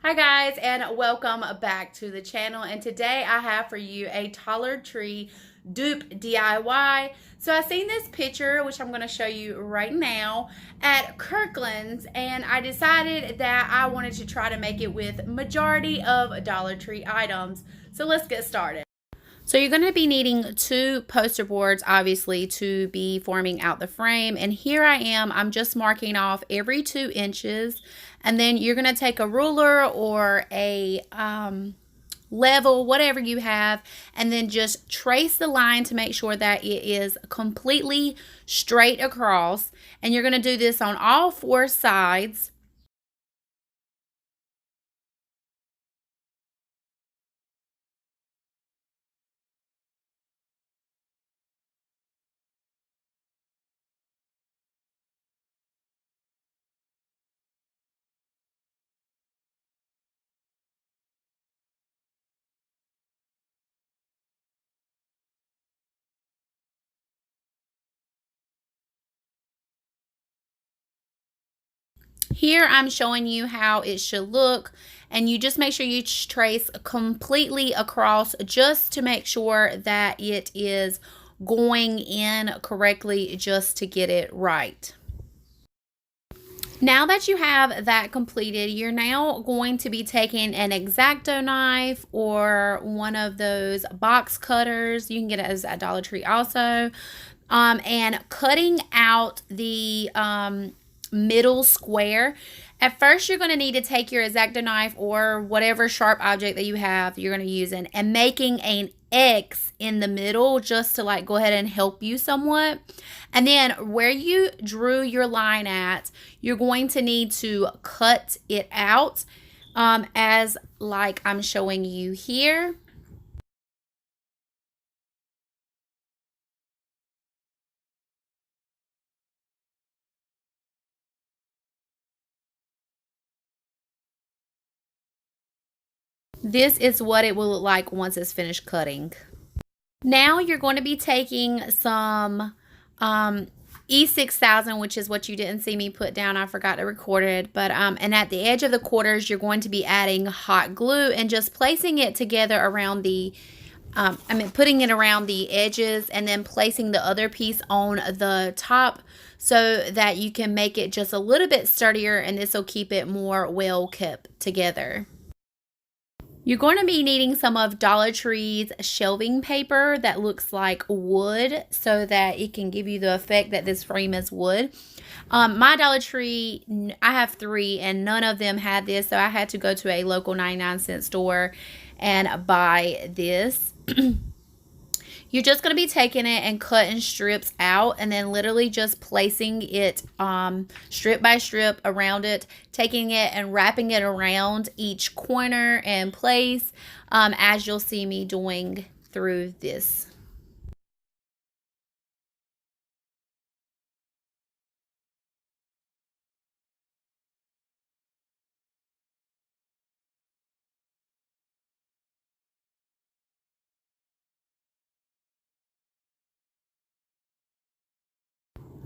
Hi guys, and welcome back to the channel. And today I have for you a taller tree dupe DIY. So I seen this picture, which I'm going to show you right now, at Kirkland's, and I decided that I wanted to try to make it with majority of Dollar Tree items. So let's get started. So you're going to be needing two poster boards, obviously, to be forming out the frame. And here I am. I'm just marking off every 2 inches. And then you're going to take a ruler or a level, whatever you have, and then just trace the line to make sure that it is completely straight across. And you're going to do this on all 4 sides. Here I'm showing you how it should look, and you just make sure you trace completely across just to make sure that it is going in correctly, just to get it right. Now that you have that completed, you're now going to be taking an X-Acto knife or one of those box cutters. You can get it as a Dollar Tree also, and cutting out the middle square. At first, you're going to need to take your X-Acto knife or whatever sharp object that you have you're going to use and making an X in the middle just to like go ahead and help you somewhat. And then where you drew your line at, you're going to need to cut it out as like I'm showing you here. This is what it will look like once it's finished cutting. Now you're going to be taking some E6000, which is what you didn't see me put down. I forgot to record it. But and at the edge of the quarters, you're going to be adding hot glue and just placing it together around the putting it around the edges, and then placing the other piece on the top so that you can make it just a little bit sturdier, and this will keep it more well kept together. You're going to be needing some of Dollar Tree's shelving paper that looks like wood so that it can give you the effect that this frame is wood. My Dollar Tree, I have 3 and none of them had this, so I had to go to a local 99-cent store and buy this. You're just going to be taking it and cutting strips out, and then literally just placing it strip by strip around it, taking it and wrapping it around each corner and place, as you'll see me doing through this.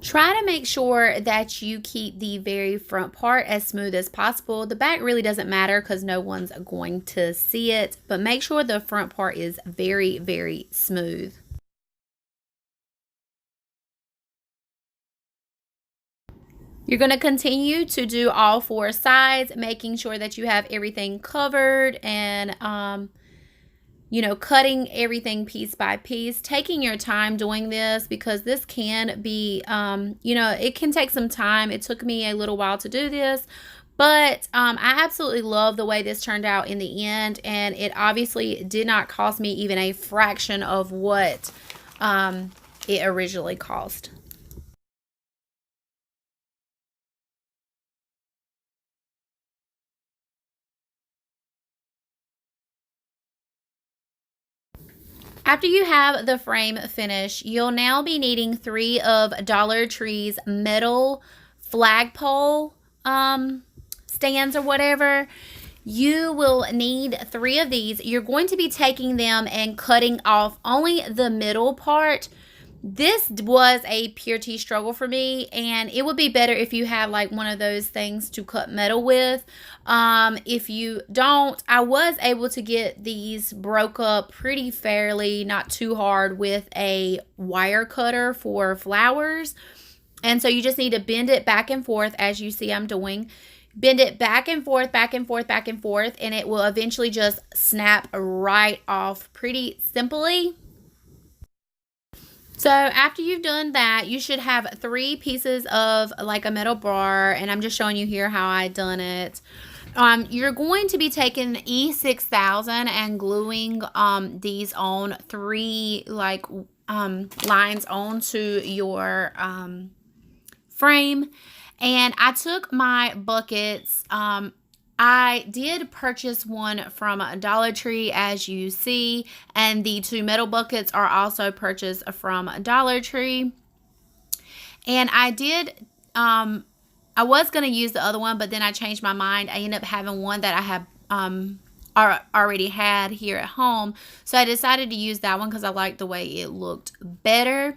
Try to make sure that you keep the very front part as smooth as possible. The back really doesn't matter because no one's going to see it, but make sure the front part is very, very smooth. You're going to continue to do all 4 sides, making sure that you have everything covered and you know, cutting everything piece by piece, taking your time doing this because this can be, you know, it can take some time. It took me a little while to do this, but I absolutely love the way this turned out in the end, and it obviously did not cost me even a fraction of what it originally cost. After you have the frame finished, you'll now be needing 3 of Dollar Tree's metal flagpole stands or whatever. You will need 3 of these. You're going to be taking them and cutting off only the middle part This was a pure tea struggle for me, and it would be better if you have like one of those things to cut metal with. If you don't, I was able to get these broke up pretty fairly, not too hard, with a wire cutter for flowers. And so you just need to bend it back and forth, as you see I'm doing. Bend it back and forth, back and forth, back and forth, and it will eventually just snap right off pretty simply. So after you've done that, you should have 3 pieces of like a metal bar, and I'm just showing you here how I done it. You're going to be taking E6000 and gluing these on 3 like lines onto your frame. And I took my buckets. I did purchase one from Dollar Tree, as you see, and the 2 metal buckets are also purchased from Dollar Tree. And I did, I was going to use the other one, but then I changed my mind. I ended up having one that I have already had here at home, so I decided to use that one because I liked the way it looked better.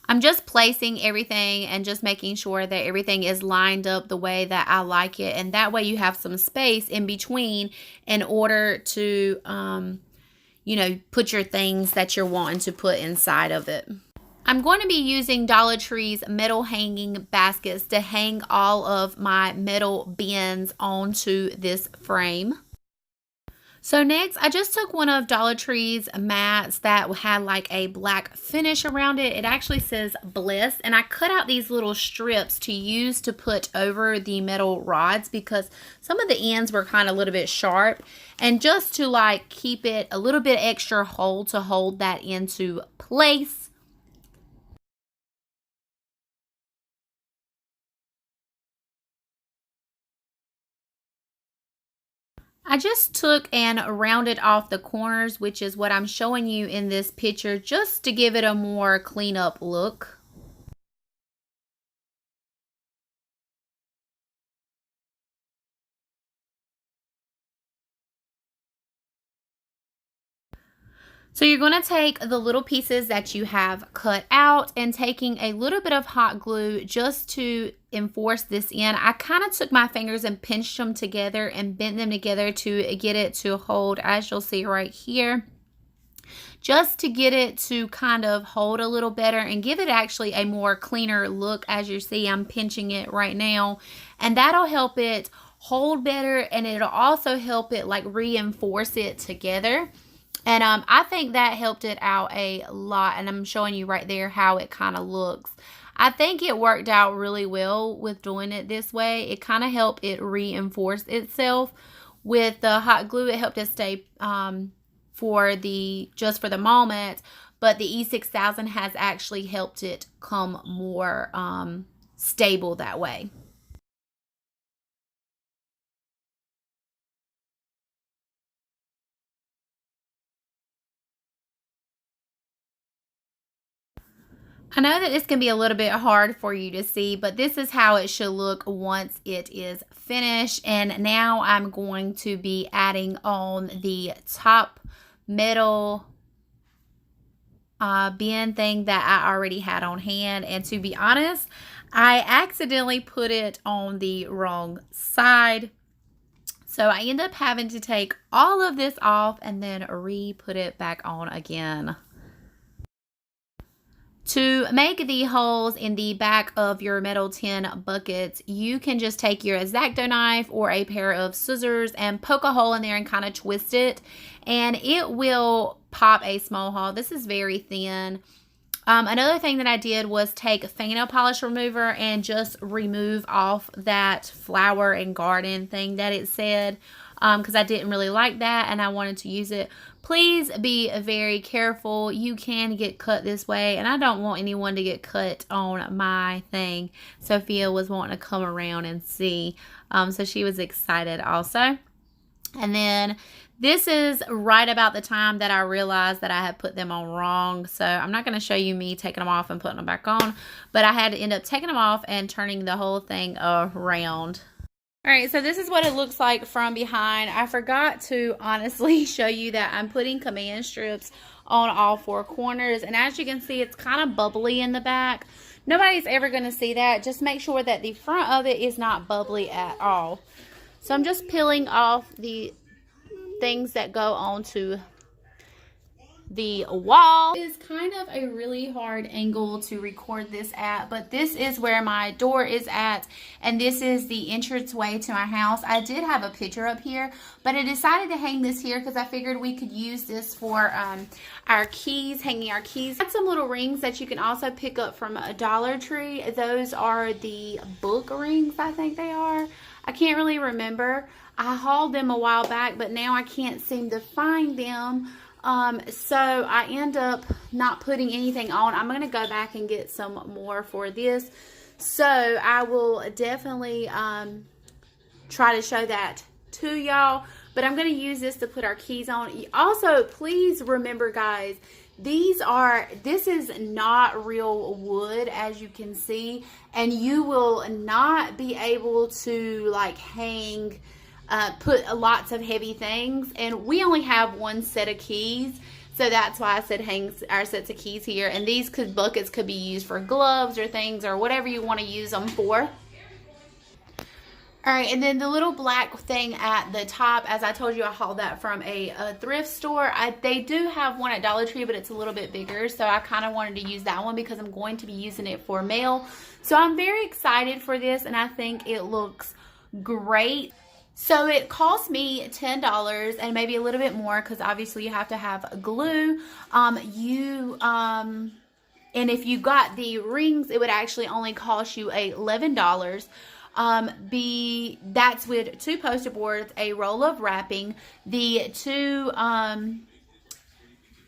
I'm just placing everything and just making sure that everything is lined up the way that I like it. And that way you have some space in between in order to, you know, put your things that you're wanting to put inside of it. I'm going to be using Dollar Tree's metal hanging baskets to hang all of my metal bins onto this frame. So next, I just took one of Dollar Tree's mats that had like a black finish around it. It actually says Bliss, and I cut out these little strips to use to put over the metal rods because some of the ends were kind of a little bit sharp, and just to like keep it a little bit extra hold to hold that into place. I just took and rounded off the corners, which is what I'm showing you in this picture, just to give it a more clean up look. So you're going to take the little pieces that you have cut out and taking a little bit of hot glue just to enforce this in. I kind of took my fingers and pinched them together and bent them together to get it to hold, as you'll see right here. Just to get it to kind of hold a little better and give it actually a more cleaner look. As you see, I'm pinching it right now, and that'll help it hold better, and it'll also help it like reinforce it together. And I think that helped it out a lot, and I'm showing you right there how it kind of looks. I think it worked out really well with doing it this way. It kind of helped it reinforce itself. With the hot glue, it helped it stay for the moment, but the E6000 has actually helped it come more stable that way. I know that this can be a little bit hard for you to see, but this is how it should look once it is finished. And now I'm going to be adding on the top metal bin thing that I already had on hand. And to be honest, I accidentally put it on the wrong side. So I end up having to take all of this off and then re-put it back on again. To make the holes in the back of your metal tin buckets, you can just take your X-Acto knife or a pair of scissors and poke a hole in there and kind of twist it, and it will pop a small hole. This is very thin. Another thing that I did was take fingernail polish remover and just remove off that flower and garden thing that it said, because I didn't really like that and I wanted to use it. Please be very careful. You can get cut this way, and I don't want anyone to get cut on my thing. Sophia was wanting to come around and see, so she was excited also. And then this is right about the time that I realized that I had put them on wrong. So I'm not going to show you me taking them off and putting them back on, but I had to end up taking them off and turning the whole thing around. All right, so this is what it looks like from behind. I forgot to honestly show you that I'm putting command strips on all four corners. And as you can see, it's kind of bubbly in the back. Nobody's ever going to see that. Just make sure that the front of it is not bubbly at all. So I'm just peeling off the things that go onto the wall. It is kind of a really hard angle to record this at, but this is where my door is at, and this is the entranceway to my house. I did have a picture up here, but I decided to hang this here because I figured we could use this for our keys, hanging our keys. I had some little rings that you can also pick up from a Dollar Tree. Those are the book rings, I think they are. I can't really remember. I hauled them a while back, but now I can't seem to find them. So I end up not putting anything on. I'm going to go back and get some more for this. So I will definitely, try to show that to y'all, but I'm going to use this to put our keys on. Also, please remember, guys, this is not real wood, as you can see, and you will not be able to like hang put lots of heavy things, and we only have one set of keys, so that's why I said hang our sets of keys here. And these buckets could be used for gloves or things or whatever you want to use them for. Alright, and then the little black thing at the top, as I told you, I hauled that from a thrift store. They do have one at Dollar Tree, but it's a little bit bigger, so I kind of wanted to use that one because I'm going to be using it for mail. So I'm very excited for this, and I think it looks great. So it cost me $10 and maybe a little bit more because obviously you have to have glue. And if you got the rings, it would actually only cost you $11. That's with 2 poster boards, a roll of wrapping, the 2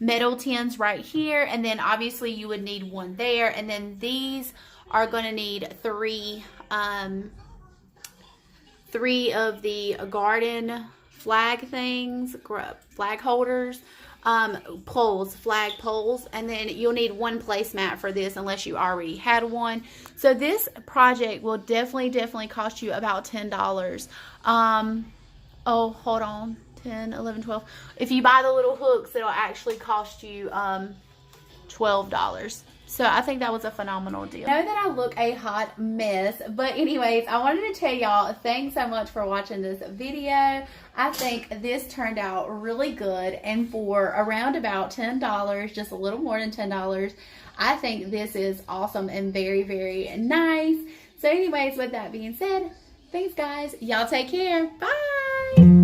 metal tins right here, and then obviously you would need one there, and then these are going to need 3 of the garden flag things, flag holders, flag poles, and then you'll need 1 placemat for this unless you already had one. So this project will definitely cost you about $10. Oh, hold on, 10, 11, 12. If you buy the little hooks, it'll actually cost you $12. So I think that was a phenomenal deal. I know that I look a hot mess, but anyways, I wanted to tell y'all thanks so much for watching this video. I think this turned out really good, and for around about $10, just a little more than $10, I think this is awesome and very, very nice. So anyways, with that being said, thanks guys. Y'all take care. Bye.